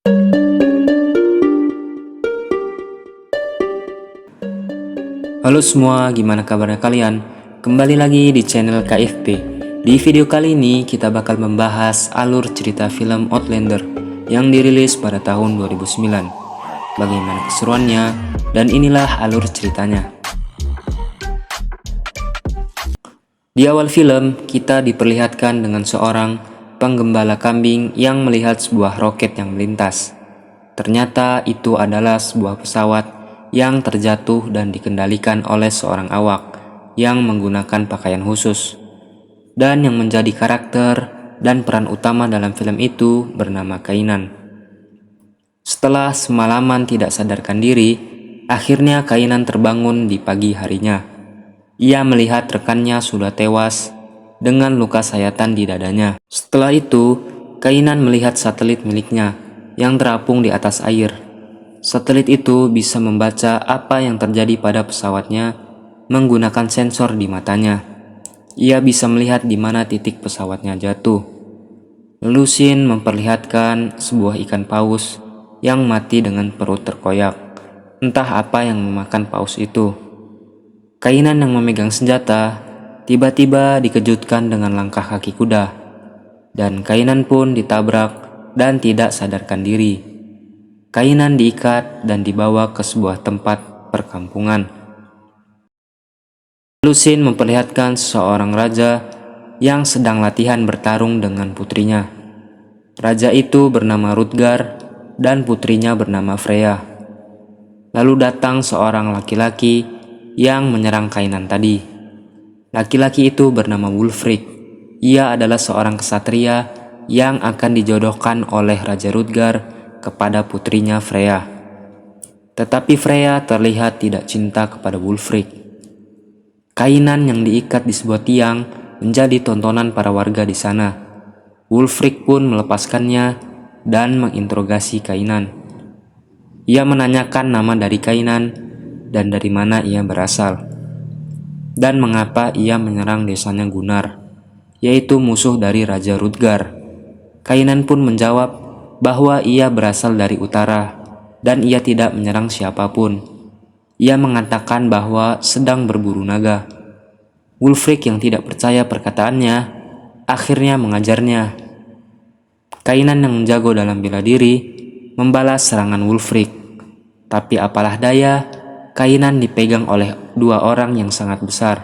Halo semua, gimana kabarnya kalian? Kembali lagi di channel KFP. Di video kali ini kita bakal membahas alur cerita film Outlander yang dirilis pada tahun 2009. Bagaimana keseruannya, dan inilah alur ceritanya. Di awal film, kita diperlihatkan dengan seorang penggembala kambing yang melihat sebuah roket yang melintas. Ternyata itu adalah sebuah pesawat yang terjatuh dan dikendalikan oleh seorang awak yang menggunakan pakaian khusus. Dan yang menjadi karakter dan peran utama dalam film itu bernama Kainan. Setelah semalaman tidak sadarkan diri, akhirnya Kainan terbangun di pagi harinya. Ia melihat rekannya sudah tewas dengan luka sayatan di dadanya. Setelah itu, Kainan melihat satelit miliknya yang terapung di atas air. Satelit itu bisa membaca apa yang terjadi pada pesawatnya menggunakan sensor di matanya. Ia bisa melihat di mana titik pesawatnya jatuh. Lalu Shin memperlihatkan sebuah ikan paus yang mati dengan perut terkoyak. Entah apa yang memakan paus itu. Kainan yang memegang senjata tiba-tiba dikejutkan dengan langkah kaki kuda. Dan Kainan pun ditabrak dan tidak sadarkan diri. Kainan diikat dan dibawa ke sebuah tempat perkampungan. Lusin memperlihatkan seorang raja yang sedang latihan bertarung dengan putrinya. Raja itu bernama Rutgar dan putrinya bernama Freya. Lalu datang seorang laki-laki yang menyerang Kainan tadi. Laki-laki itu bernama Wulfric. Ia adalah seorang kesatria yang akan dijodohkan oleh Raja Rutgar kepada putrinya Freya. Tetapi Freya terlihat tidak cinta kepada Wulfric. Kainan yang diikat di sebuah tiang menjadi tontonan para warga di sana. Wulfric pun melepaskannya dan menginterogasi Kainan. Ia menanyakan nama dari Kainan dan dari mana ia berasal, dan mengapa ia menyerang desanya Gunnar, yaitu musuh dari Raja Rutgar. Kainan pun menjawab bahwa ia berasal dari utara dan ia tidak menyerang siapapun. Ia mengatakan bahwa sedang berburu naga. Wulfric yang tidak percaya perkataannya akhirnya mengajarnya. Kainan yang jago dalam bela diri membalas serangan Wulfric. Tapi apalah daya, Kainan dipegang oleh dua orang yang sangat besar.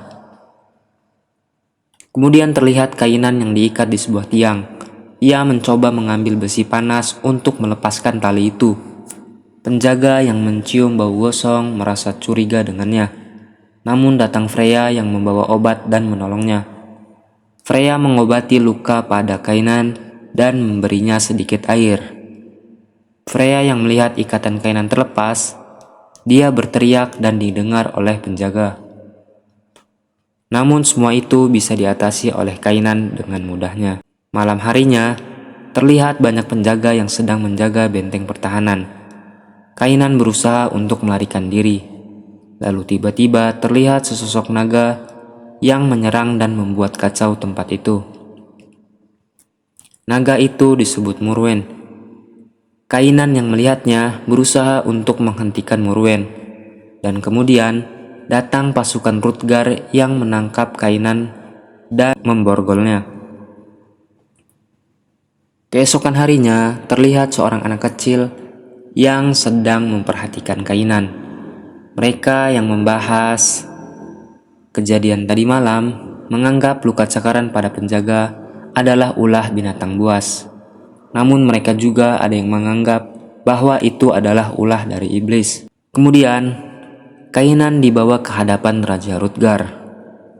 Kemudian terlihat Kainan yang diikat di sebuah tiang. Ia mencoba mengambil besi panas untuk melepaskan tali itu. Penjaga yang mencium bau gosong merasa curiga dengannya. Namun datang Freya yang membawa obat dan menolongnya. Freya mengobati luka pada Kainan dan memberinya sedikit air. Freya yang melihat ikatan Kainan terlepas, dia berteriak dan didengar oleh penjaga. Namun semua itu bisa diatasi oleh Kainan dengan mudahnya. Malam harinya, terlihat banyak penjaga yang sedang menjaga benteng pertahanan. Kainan berusaha untuk melarikan diri. Lalu tiba-tiba terlihat sesosok naga yang menyerang dan membuat kacau tempat itu. Naga itu disebut Morwen. Kainan yang melihatnya berusaha untuk menghentikan Morwen. Dan kemudian datang pasukan Rutgar yang menangkap Kainan dan memborgolnya. Keesokan harinya, terlihat seorang anak kecil yang sedang memperhatikan Kainan. Mereka yang membahas kejadian tadi malam menganggap luka cakaran pada penjaga adalah ulah binatang buas. Namun mereka juga ada yang menganggap bahwa itu adalah ulah dari iblis. Kemudian, Kainan dibawa ke hadapan Raja Rutgar.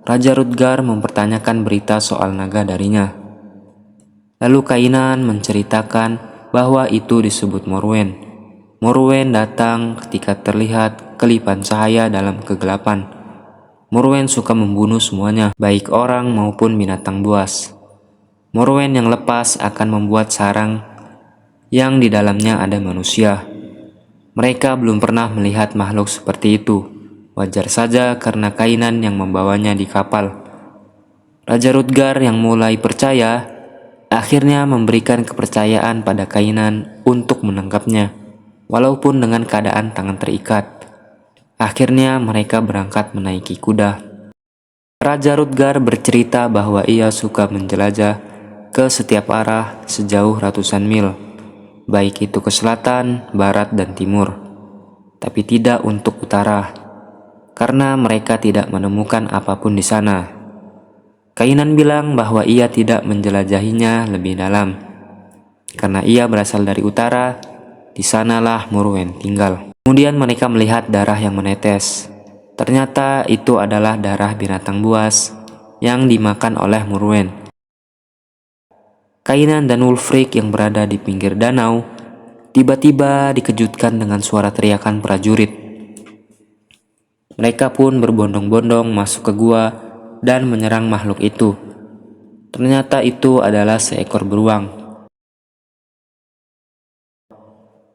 Raja Rutgar mempertanyakan berita soal naga darinya. Lalu Kainan menceritakan bahwa itu disebut Morwen. Morwen datang ketika terlihat kelipan cahaya dalam kegelapan. Morwen suka membunuh semuanya, baik orang maupun binatang buas. Morwen yang lepas akan membuat sarang yang di dalamnya ada manusia. Mereka belum pernah melihat makhluk seperti itu. Wajar saja karena Kainan yang membawanya di kapal. Raja Rutgar yang mulai percaya akhirnya memberikan kepercayaan pada Kainan untuk menangkapnya, walaupun dengan keadaan tangan terikat. Akhirnya mereka berangkat menaiki kuda. Raja Rutger bercerita bahwa ia suka menjelajah ke setiap arah sejauh ratusan mil, baik itu ke selatan, barat, dan timur, tapi tidak untuk utara, karena mereka tidak menemukan apapun di sana. Kainan bilang bahwa ia tidak menjelajahinya lebih dalam, karena ia berasal dari utara, di sanalah Morwen tinggal. Kemudian mereka melihat darah yang menetes. Ternyata itu adalah darah binatang buas yang dimakan oleh Morwen. Kainan dan Wulfric yang berada di pinggir danau tiba-tiba dikejutkan dengan suara teriakan prajurit. Mereka pun berbondong-bondong masuk ke gua dan menyerang makhluk itu. Ternyata itu adalah seekor beruang.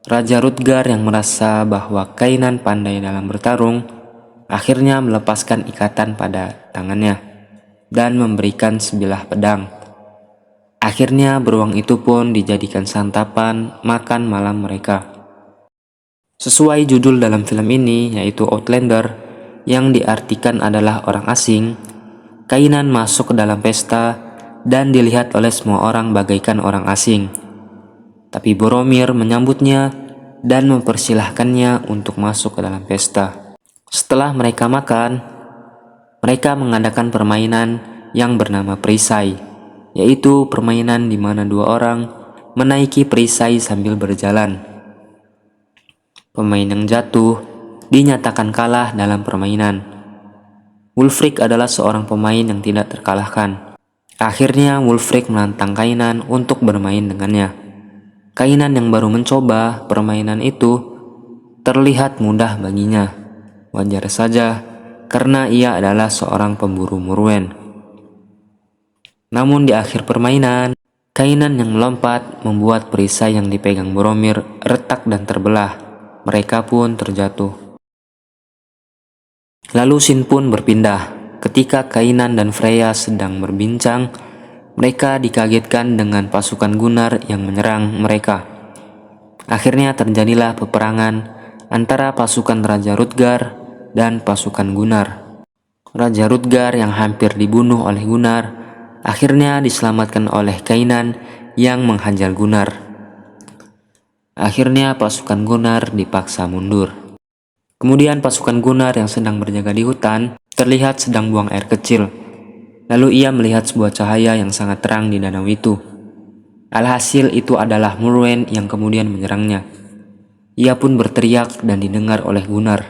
Raja Rutger yang merasa bahwa Kainan pandai dalam bertarung, akhirnya melepaskan ikatan pada tangannya dan memberikan sebilah pedang. Akhirnya beruang itu pun dijadikan santapan makan malam mereka. Sesuai judul dalam film ini, yaitu Outlander, yang diartikan adalah orang asing, Kainan masuk ke dalam pesta dan dilihat oleh semua orang bagaikan orang asing. Tapi Boromir menyambutnya dan mempersilahkannya untuk masuk ke dalam pesta. Setelah mereka makan, mereka mengadakan permainan yang bernama perisai, yaitu permainan di mana dua orang menaiki perisai sambil berjalan. Pemain yang jatuh dinyatakan kalah dalam permainan. Wulfric adalah seorang pemain yang tidak terkalahkan. Akhirnya Wulfric menantang Kainan untuk bermain dengannya. Kainan yang baru mencoba permainan itu terlihat mudah baginya. Wajar saja, karena ia adalah seorang pemburu Morwen. Namun di akhir permainan, Kainan yang melompat membuat perisai yang dipegang Boromir retak dan terbelah. Mereka pun terjatuh. Lalu scene pun berpindah. Ketika Kainan dan Freya sedang berbincang, mereka dikagetkan dengan pasukan Gunnar yang menyerang mereka. Akhirnya terjadilah peperangan antara pasukan Raja Rutger dan pasukan Gunnar. Raja Rutger yang hampir dibunuh oleh Gunnar akhirnya diselamatkan oleh Kainan yang menghajar Gunnar. Akhirnya pasukan Gunnar dipaksa mundur. Kemudian pasukan Gunnar yang sedang berjaga di hutan terlihat sedang buang air kecil. Lalu ia melihat sebuah cahaya yang sangat terang di danau itu. Alhasil itu adalah Morwen yang kemudian menyerangnya. Ia pun berteriak dan didengar oleh Gunnar.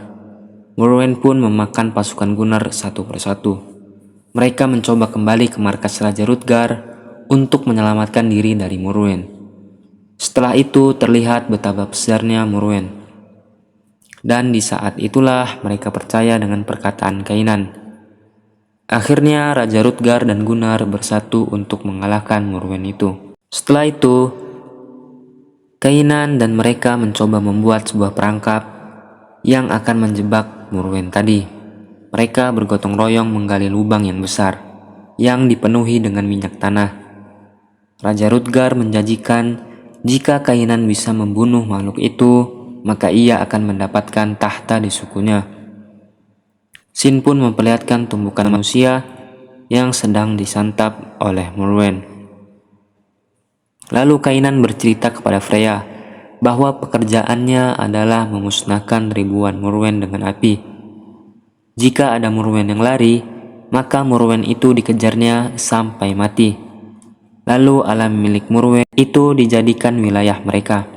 Morwen pun memakan pasukan Gunnar satu persatu. Mereka mencoba kembali ke markas Raja Rutger untuk menyelamatkan diri dari Morwen. Setelah itu terlihat betapa besarnya Morwen. Dan di saat itulah mereka percaya dengan perkataan Kainan. Akhirnya Raja Rutger dan Gunnar bersatu untuk mengalahkan Morwen itu. Setelah itu, Kainan dan mereka mencoba membuat sebuah perangkap yang akan menjebak Morwen tadi. Mereka bergotong royong menggali lubang yang besar yang dipenuhi dengan minyak tanah. Raja Rutger menjanjikan jika Kainan bisa membunuh makhluk itu, maka ia akan mendapatkan tahta di sukunya. Scene pun memperlihatkan tumbukan manusia yang sedang disantap oleh Morwen. Lalu Kainan bercerita kepada Freya bahwa pekerjaannya adalah memusnahkan ribuan Morwen dengan api. Jika ada Morwen yang lari, maka Morwen itu dikejarnya sampai mati. Lalu alam milik Morwen itu dijadikan wilayah mereka.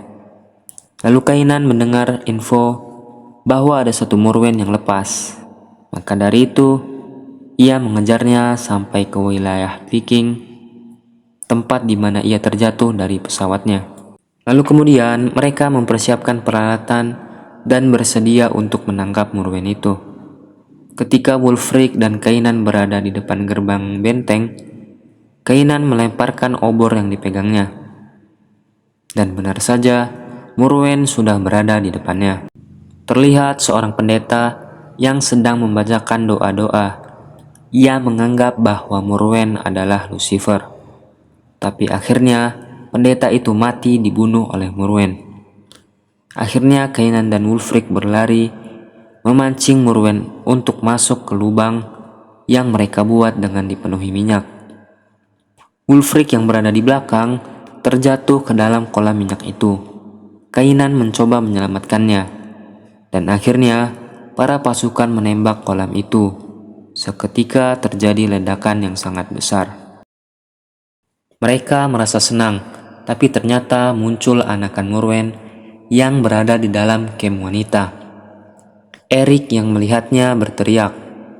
Lalu Kainan mendengar info bahwa ada satu Morwen yang lepas. Maka dari itu, ia mengejarnya sampai ke wilayah Viking, tempat di mana ia terjatuh dari pesawatnya. Lalu kemudian mereka mempersiapkan peralatan dan bersedia untuk menangkap Morwen itu. Ketika Wulfric dan Kainan berada di depan gerbang benteng, Kainan melemparkan obor yang dipegangnya. Dan benar saja, Morwen sudah berada di depannya. Terlihat seorang pendeta yang sedang membacakan doa-doa. Ia menganggap bahwa Morwen adalah Lucifer. Tapi akhirnya pendeta itu mati dibunuh oleh Morwen. Akhirnya Kainan dan Wulfric berlari, memancing Morwen untuk masuk ke lubang yang mereka buat dengan dipenuhi minyak. Wulfric yang berada di belakang terjatuh ke dalam kolam minyak itu. Kainan mencoba menyelamatkannya, dan akhirnya para pasukan menembak kolam itu. Seketika terjadi ledakan yang sangat besar. Mereka merasa senang, tapi ternyata muncul anakan Morwen yang berada di dalam kem wanita. Erik yang melihatnya berteriak.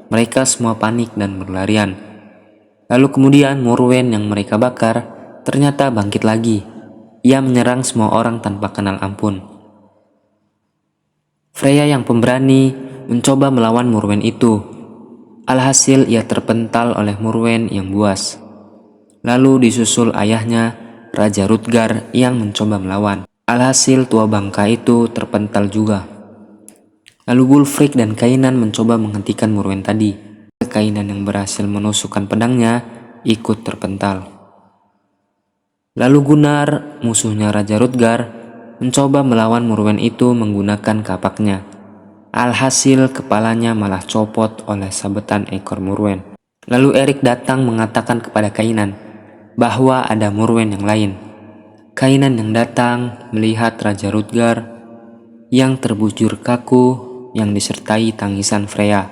Mereka semua panik dan berlarian. Lalu kemudian Morwen yang mereka bakar ternyata bangkit lagi. Ia menyerang semua orang tanpa kenal ampun. Freya yang pemberani mencoba melawan Morwen itu. Alhasil ia terpental oleh Morwen yang buas. Lalu disusul ayahnya, Raja Rutgar yang mencoba melawan. Alhasil tua bangka itu terpental juga. Lalu Wulfric dan Kainan mencoba menghentikan Morwen tadi. Kainan yang berhasil menusukkan pedangnya ikut terpental. Lalu Gunnar, musuhnya Raja Rutgar, mencoba melawan Morwen itu menggunakan kapaknya. Alhasil kepalanya malah copot oleh sabetan ekor Morwen. Lalu Erik datang mengatakan kepada Kainan bahwa ada Morwen yang lain. Kainan yang datang melihat Raja Rutgar yang terbujur kaku yang disertai tangisan Freya.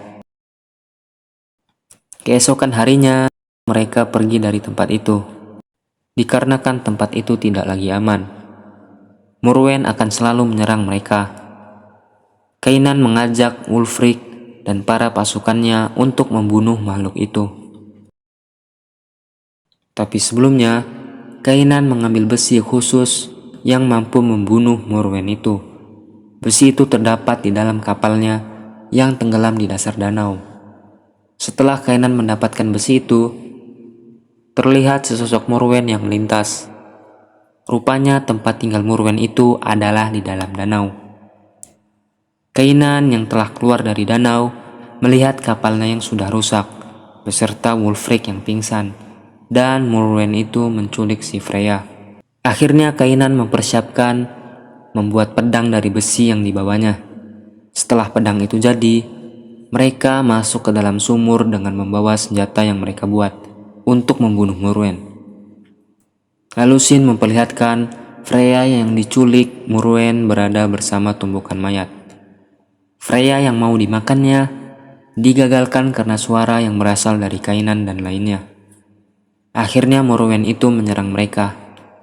Keesokan harinya, mereka pergi dari tempat itu, dikarenakan tempat itu tidak lagi aman. Morwen akan selalu menyerang mereka. Kainan mengajak Wulfric dan para pasukannya untuk membunuh makhluk itu. Tapi sebelumnya, Kainan mengambil besi khusus yang mampu membunuh Morwen itu. Besi itu terdapat di dalam kapalnya yang tenggelam di dasar danau. Setelah Kainan mendapatkan besi itu, terlihat sesosok Morwen yang melintas. Rupanya tempat tinggal Morwen itu adalah di dalam danau. Kainan yang telah keluar dari danau melihat kapalnya yang sudah rusak, beserta Wulfric yang pingsan, dan Morwen itu menculik si Freya. Akhirnya Kainan mempersiapkan membuat pedang dari besi yang dibawanya. Setelah pedang itu jadi, mereka masuk ke dalam sumur dengan membawa senjata yang mereka buat untuk membunuh Morwen. Lalu Sin memperlihatkan Freya yang diculik Morwen berada bersama tumbukan mayat. Freya yang mau dimakannya digagalkan karena suara yang berasal dari Kainan dan lainnya. Akhirnya Morwen itu menyerang mereka,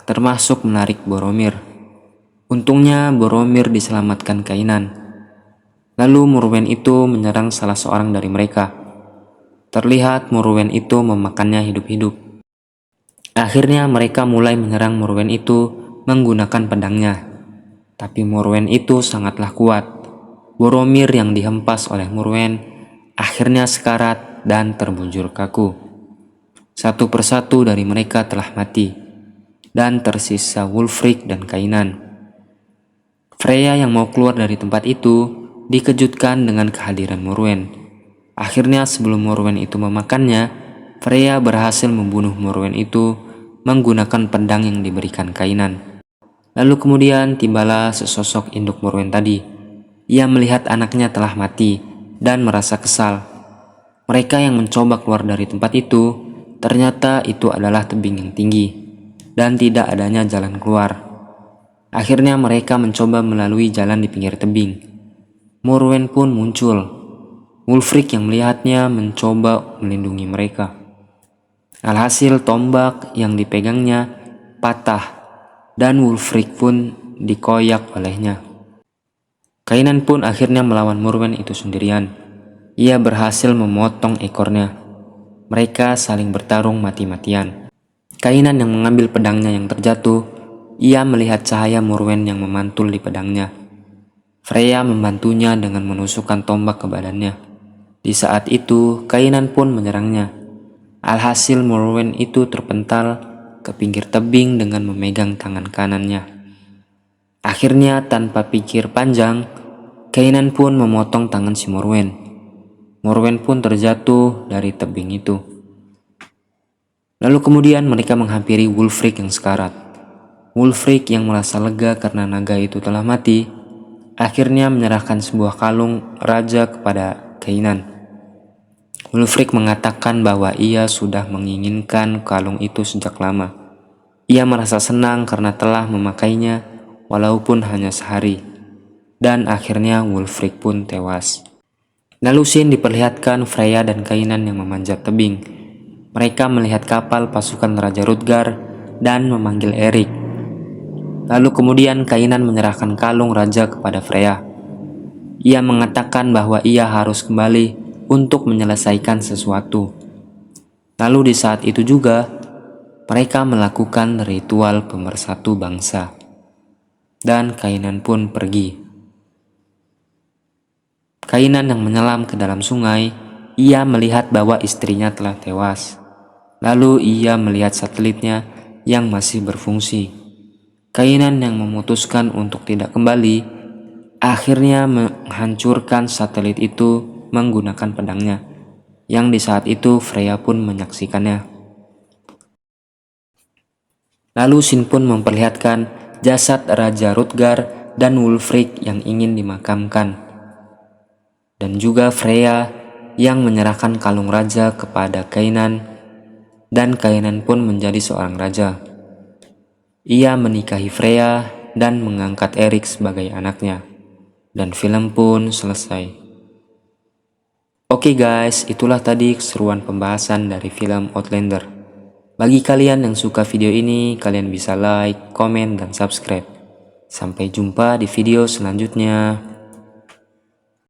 termasuk menarik Boromir. Untungnya Boromir diselamatkan Kainan. Lalu Morwen itu menyerang salah seorang dari mereka. Terlihat Morwen itu memakannya hidup-hidup. Akhirnya mereka mulai menyerang Morwen itu menggunakan pedangnya. Tapi Morwen itu sangatlah kuat. Boromir yang dihempas oleh Morwen akhirnya sekarat dan terbujur kaku. Satu persatu dari mereka telah mati, dan tersisa Wulfric dan Kainan. Freya yang mau keluar dari tempat itu dikejutkan dengan kehadiran Morwen. Akhirnya sebelum Morwen itu memakannya, Freya berhasil membunuh Morwen itu menggunakan pedang yang diberikan Kainan. Lalu kemudian tibalah sesosok induk Morwen tadi. Ia melihat anaknya telah mati dan merasa kesal. Mereka yang mencoba keluar dari tempat itu, ternyata itu adalah tebing yang tinggi dan tidak adanya jalan keluar. Akhirnya mereka mencoba melalui jalan di pinggir tebing. Morwen pun muncul. Wulfric yang melihatnya mencoba melindungi mereka. Alhasil tombak yang dipegangnya patah dan Wulfric pun dikoyak olehnya. Kainan pun akhirnya melawan Morwen itu sendirian. Ia berhasil memotong ekornya. Mereka saling bertarung mati-matian. Kainan yang mengambil pedangnya yang terjatuh, ia melihat cahaya Morwen yang memantul di pedangnya. Freya membantunya dengan menusukkan tombak ke badannya. Di saat itu, Kainan pun menyerangnya. Alhasil Morwen itu terpental ke pinggir tebing dengan memegang tangan kanannya. Akhirnya tanpa pikir panjang, Kainan pun memotong tangan si Morwen. Morwen pun terjatuh dari tebing itu. Lalu kemudian mereka menghampiri Wulfric yang sekarat. Wulfric yang merasa lega karena naga itu telah mati, akhirnya menyerahkan sebuah kalung raja kepada Kainan. Wulfric mengatakan bahwa ia sudah menginginkan kalung itu sejak lama. Ia merasa senang karena telah memakainya walaupun hanya sehari. Dan akhirnya Wulfric pun tewas. Lalu scene diperlihatkan Freya dan Kainan yang memanjat tebing. Mereka melihat kapal pasukan Raja Rutgar dan memanggil Erik. Lalu kemudian Kainan menyerahkan kalung raja kepada Freya. Ia mengatakan bahwa ia harus kembali untuk menyelesaikan sesuatu. Lalu di saat itu juga, mereka melakukan ritual pemersatu bangsa. Dan Kainan pun pergi. Kainan yang menyelam ke dalam sungai, ia melihat bahwa istrinya telah tewas. Lalu ia melihat satelitnya yang masih berfungsi. Kainan yang memutuskan untuk tidak kembali, akhirnya menghancurkan satelit itu menggunakan pedangnya, yang di saat itu Freya pun menyaksikannya. Lalu Sin pun memperlihatkan jasad Raja Rutgar dan Wulfric yang ingin dimakamkan, dan juga Freya yang menyerahkan kalung raja kepada Kainan, dan Kainan pun menjadi seorang raja. Ia menikahi Freya dan mengangkat Erik sebagai anaknya, dan film pun selesai. Oke guys, itulah tadi keseruan pembahasan dari film Outlander. Bagi kalian yang suka video ini, kalian bisa like, komen, dan subscribe. Sampai jumpa di video selanjutnya.